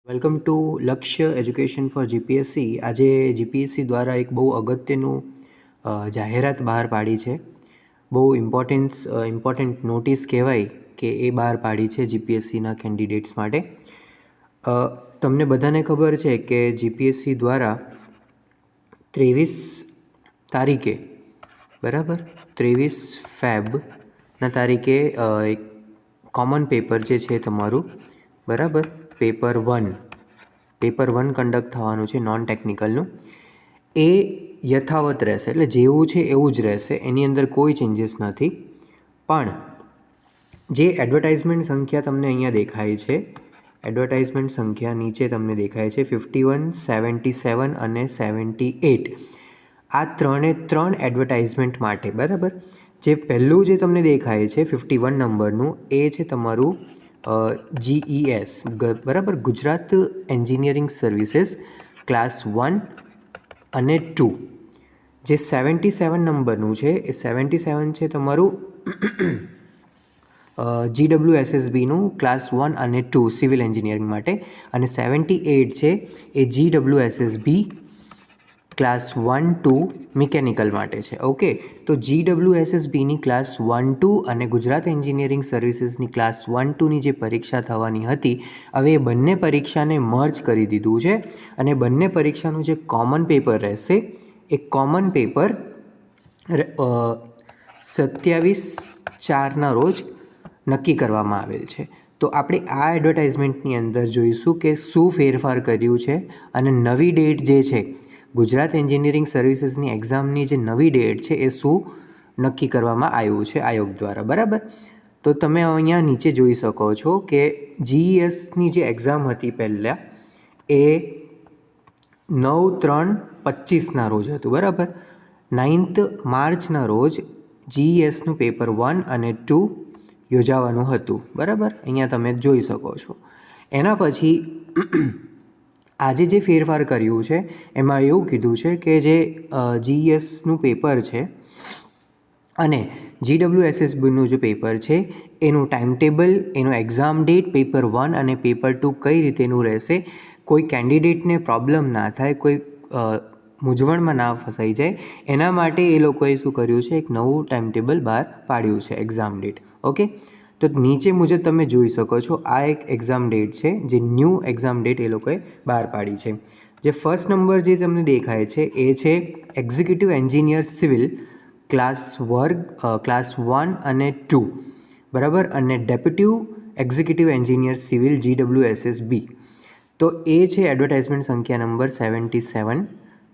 Welcome to લક્ષ્ય education four GPSC. આજે GPSC દ્વારા એક બહુ અગત્યનું જાહેરાત બહાર પાડી છે। બહુ ઇમ્પોર્ટન્ટ નોટિસ કહેવાય કે એ બહાર પાડી છે જીપીએસસીના કેન્ડિડેટ્સ માટે। તમને બધાને ખબર છે કે જીપીએસસી દ્વારા 23 તારીખે બરાબર 23 ફેબના તારીખે એક કોમન પેપર જે છે તમારું બરાબર પેપર 1 કન્ડક્ટ થવાનું છે નોન ટેકનિકલનું। એ યથાવત રહેશે, એટલે જેવું છે એવું જ રહેશે, એની અંદર કોઈ ચેન્જીસ નથી। પણ જે એડવર્ટાઇઝમેન્ટ સંખ્યા તમને અહીંયા દેખાય છે, એડવર્ટાઇઝમેન્ટ સંખ્યા નીચે તમને દેખાય છે 51, 77 અને 78, આ ત્રણ એડવર્ટાઇઝમેન્ટ માટે બરાબર। જે પહેલું જે તમને દેખાય છે 51 નંબરનું, એ છે તમારું GES બરાબર, ગુજરાત એન્જિનિયરિંગ સર્વિસીસ ક્લાસ 1 અને 2। જે 77 નંબરનું છે એ 77 છે તમારું GWSSBનું ક્લાસ 1 અને 2 સિવિલ એન્જિનિયરિંગ માટે, અને 78 છે એ GWSSB ક્લાસ 1, 2 મિકેનિકલ માટે છે। ઓકે, તો GWSSBની ક્લાસ 1, 2 અને ગુજરાત એન્જિનિયરિંગ સર્વિસીસની ક્લાસ 1, 2ની જે પરીક્ષા થવાની હતી, હવે એ બંને પરીક્ષાને મર્જ કરી દીધું છે, અને બંને પરીક્ષાનું જે કોમન પેપર રહેશે એ કોમન પેપર 27/4ના રોજ નક્કી કરવામાં આવેલ છે। તો આપણે આ એડવર્ટાઇઝમેન્ટની અંદર જોઈશું કે શું ફેરફાર કર્યું છે, અને નવી ડેટ જે છે ગુજરાત એન્જિનિયરિંગ સર્વિસીસની એક્ઝામની જે નવી ડેટ છે એ શું નક્કી કરવામાં આવ્યું છે આયોગ દ્વારા બરાબર। તો તમે અહીંયા નીચે જોઈ શકો છો કે GESની જે એક્ઝામ હતી પહેલાં એ 9/3/25ના રોજ હતું બરાબર। 9th માર્ચના રોજ GESનું પેપર 1 અને 2 યોજાવાનું હતું બરાબર, અહીંયા તમે જોઈ શકો છો। એના પછી આજે જે ફેરફાર કર્યું છે એમાં એવું કીધું છે કે જે GESનું પેપર છે અને GWSSBનું જે પેપર છે એનું ટાઈમ ટેબલ, એનું એક્ઝામ ડેટ, પેપર 1 અને પેપર 2 કઈ રીતેનું રહેશે, કોઈ કેન્ડિડેટને પ્રોબ્લેમ ના થાય, કોઈ મૂંઝવણમાં ના ફસાઈ જાય, એના માટે એ લોકોએ શું કર્યું છે, એક નવું ટાઈમ ટેબલ બહાર પાડ્યું છે એક્ઝામ ડેટ। ઓકે, તો નીચે મુજબ તમે જોઈ શકો છો આ એક એક્ઝામ ડેટ છે, જે ન્યૂ એક્ઝામ ડેટ એ લોકોએ બહાર પાડી છે। જે ફર્સ્ટ નંબર જે તમને દેખાય છે એ છે એક્ઝિક્યુટિવ એન્જિનિયર સિવિલ ક્લાસ 1 અને 2 બરાબર, અને deputy executive engineer civil GWSSB। તો એ છે એડવર્ટાઇઝમેન્ટ સંખ્યા નંબર 77,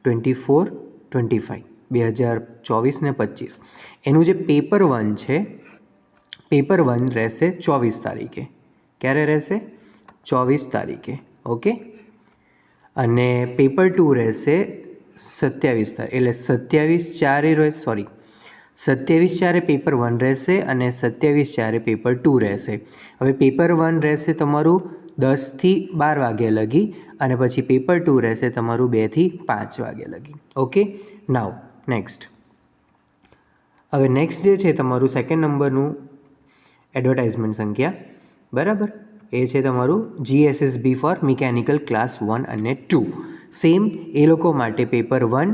24, 25 2024 ને 25। એનું જે પેપર 1 છે, પેપર 1 રહેશે 24 તારીખે। ક્યારે રહેશે? 24 તારીખે। ઓકે, અને પેપર 2 રહેશે 27 તારીખ, એટલે 27/4 પેપર 1 રહેશે અને 27/4 પેપર 2 રહેશે। હવે પેપર 1 રહેશે તમારું 10 થી 12 વાગ્યા લગી, અને પછી પેપર 2 રહેશે તમારું 2 થી 5 વાગ્યા લગી। Okay, now next. હવે નેક્સ્ટ જે છે તમારું સેકન્ડ નંબરનું એડવર્ટાઇઝમેન્ટ સંખ્યા બરાબર, એ છે તમારું GSSB ફોર મિકેનિકલ ક્લાસ 1 અને 2। સેમ એ લોકો માટે પેપર 1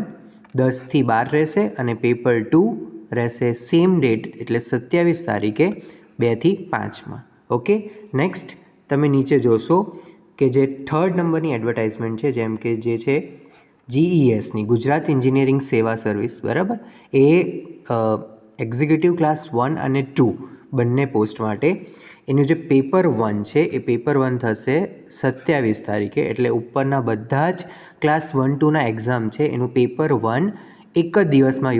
10 થી 12 રહેશે, અને પેપર 2 રહેશે સેમ ડેટ, એટલે 27 તારીખે 2 થી 5માં। ઓકે, નેક્સ્ટ તમે નીચે જોશો કે જે થર્ડ નંબરની એડવર્ટાઇઝમેન્ટ છે, જેમ કે જે છે GESની ગુજરાત એન્જિનિયરિંગ સેવા સર્વિસ બરાબર, એ એક્ઝિક્યુટિવ ક્લાસ 1 અને 2 બંને પોસ્ટ માટે એનું જે પેપર 1 છે એ પેપર 1 થશે 27 તારીખે, એટલે ઉપરના બધા જ ક્લાસ 1, 2ના એક્ઝામ છે એનું પેપર 1 એક જ દિવસમાં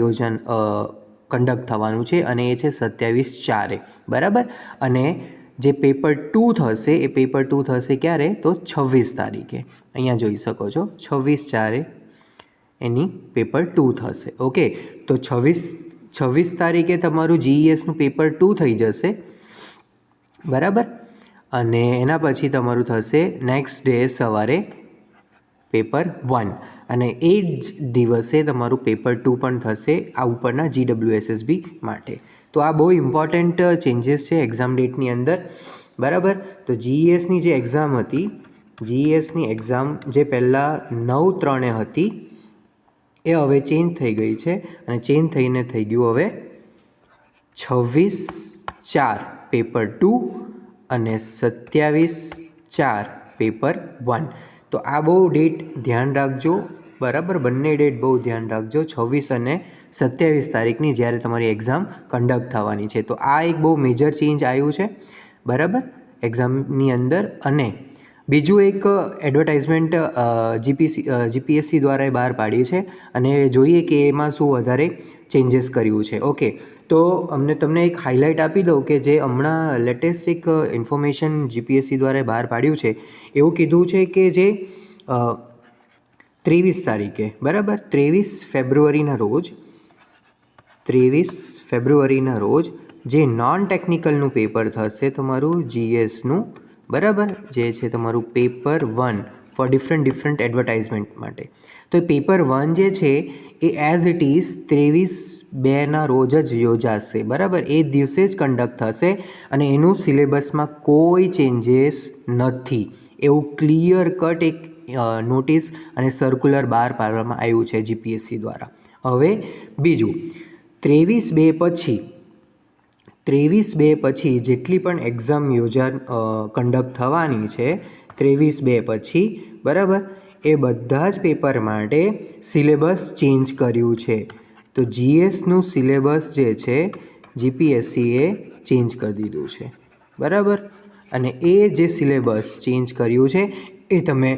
કન્ડક્ટ થવાનું છે, અને એ છે 27/4 બરાબર। અને જે પેપર 2 થશે એ પેપર 2 થશે ક્યારે? તો 26 તારીખે, અહીંયા જોઈ શકો છો 26/4 એની પેપર 2 થશે। ઓકે, તો 26 તારીખે તમારું GESનું પેપર 2 થઈ જશે બરાબર, અને એના પછી તમારું થશે નેક્સ્ટ ડે સવારે પેપર 1, અને એ જ દિવસે તમારું પેપર 2 પણ થશે આ ઉપરના GWSSB માટે। તો આ બહુ ઇમ્પોર્ટન્ટ ચેન્જીસ છે એક્ઝામ ડેટની અંદર બરાબર। તો GESની જે એક્ઝામ હતી જીએસની એક્ઝામ જે પહેલાં 9/3 હતી એ હવે ચેન્જ થઈ ગઈ છે અને ચેન્જ થઈને થઈ ગયું હવે 26/4 પેપર 2 અને 27/4 પેપર 1. તો આ બહુ ડેટ ધ્યાન રાખજો, બરાબર. બંને ડેટ બહુ ધ્યાન રાખજો, 26 અને 27 તારીખની, જ્યારે તમારી એક્ઝામ કન્ડક્ટ થવાની છે. તો આ એક બહુ મેજર ચેન્જ આવ્યું છે, બરાબર, એક્ઝામની અંદર. અને બીજું એક એડવર્ટાઇઝમેન્ટ જીપીએસસી દ્વારા બહાર પાડી છે અને જોઈએ કે એમાં શું વધારે ચેન્જીસ કર્યું છે. ઓકે, તો તમને એક હાઇલાઇટ આપી દઉં કે જે હમણાં લેટેસ્ટ એક ઇન્ફોર્મેશન જીપીએસસી દ્વારા બહાર પાડ્યું છે. એવું કીધું છે કે જે 23 તારીખે, બરાબર, 23 ફેબ્રુઆરીના રોજ જે નોન ટેકનિકલનું પેપર થશે તમારું જીએસનું, બરાબર, જે છે તમારું પેપર 1 ફોર ડિફરન્ટ એડવર્ટાઇઝમેન્ટ માટે. તો એ પેપર 1 જે છે એ એઝ ઇટ ઇઝ 23/2 રોજ જ યોજાશે, બરાબર. એ દિવસે જ કન્ડક્ટ થશે અને એનું સિલેબસમાં કોઈ ચેન્જીસ નથી, એવું ક્લિયર કટ એક નોટિસ અને સર્ક્યુલર બહાર પાડવામાં આવ્યું છે જીપીએસસી દ્વારા. હવે બીજું, 23/2 પછી જેટલી પણ એક્ઝામ કન્ડક્ટ થવાની છે 23/2 પછી, બરાબર, એ બધા જ પેપર માટે સિલેબસ ચેન્જ કર્યું છે. તો જીએસનું સિલેબસ જે છે જીપીએસસીએ ચેન્જ કરી દીધું છે, બરાબર. અને એ જે સિલેબસ ચેન્જ કર્યું છે એ તમે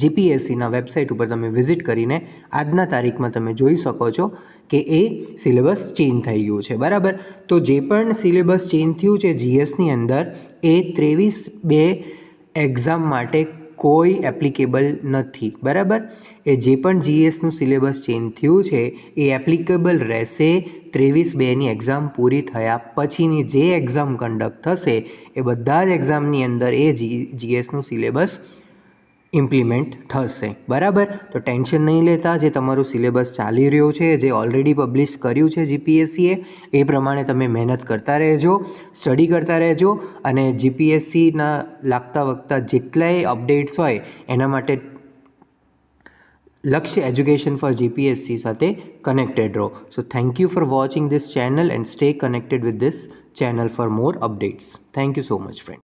જીપીએસસીના વેબસાઇટ ઉપર તમે વિઝિટ કરીને આજના તારીખમાં તમે જોઈ શકો છો કે એ સિલેબસ ચેન્જ થઈ ગયું છે, બરાબર. તો જે પણ સિલેબસ ચેન્જ થયું છે જીએસની અંદર એ 23/2 એક્ઝામ માટે કોઈ એપ્લિકેબલ નથી, બરાબર. એ જે પણ જીએસનું સિલેબસ ચેન્જ થયું છે એ એપ્લિકેબલ રહેશે 23/2ની એક્ઝામ પૂરી થયા પછીની જે એક્ઝામ કન્ડક્ટ થશે એ બધા જ એક્ઝામની અંદર એ જીએસનું સિલેબસ ઇમ્પ્લિમેન્ટ થશે, બરાબર. તો ટેન્શન નહીં લેતા, જે તમારું સિલેબસ ચાલી રહ્યું છે, જે ઓલરેડી પબ્લિશ કર્યું છે જીપીએસસીએ, એ પ્રમાણે તમે મહેનત કરતા રહેજો, સ્ટડી કરતા રહેજો અને જીપીએસસીના લાગતા વગતા જેટલાય અપડેટ્સ હોય એના માટે લક્ષ્ય એજ્યુકેશન ફોર જીપીએસસી સાથે કનેક્ટેડ રહો. So thank you for watching this channel and stay connected with this channel for more updates. Thank you so much, friends.